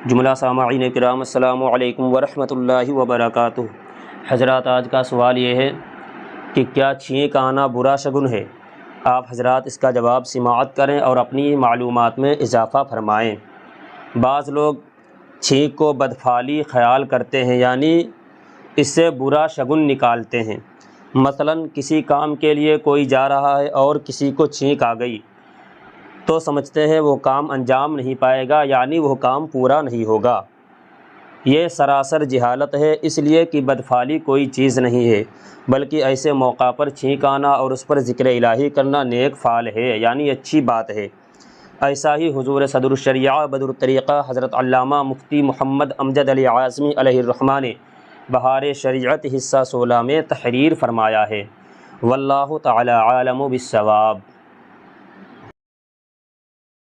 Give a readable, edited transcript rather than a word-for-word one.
जुमला सामाईन किराम अस्सलामु अलैकुम वरहमतुल्लाहि वबरकातुहू। हज़रात, आज का सवाल ये है कि क्या छींक आना बुरा शगुन है? आप हज़रात इसका जवाब समाअत करें और अपनी मालूमात में इजाफ़ा फरमाएँ। बाज़ लोग छींक को बदफाली ख़याल करते हैं, यानी इससे बुरा शगुन निकालते हैं। मसलन किसी काम के लिए कोई जा रहा है और किसी को छींक आ गई तो समझते हैं वो काम अंजाम नहीं पाएगा, यानी वह काम पूरा नहीं होगा। ये सरासर जहालत है, इसलिए कि बदफाली कोई चीज़ नहीं है, बल्कि ऐसे मौका पर छींक आना और उस पर ज़िक्र इलाही करना नेक फ़ाल है, यानी अच्छी बात है। ऐसा ही हुज़ूर सदरुल शरिया बदरुत तरीक़ा हज़रत अल्लामा मुफ्ती मोहम्मद अमजद अली आज़मी अलैहिर्रहमा ने बहार शरीअत हिस्सा 16 में तहरीर फरमाया है। वल्लाहु तआला आलमु बिस्सवाब।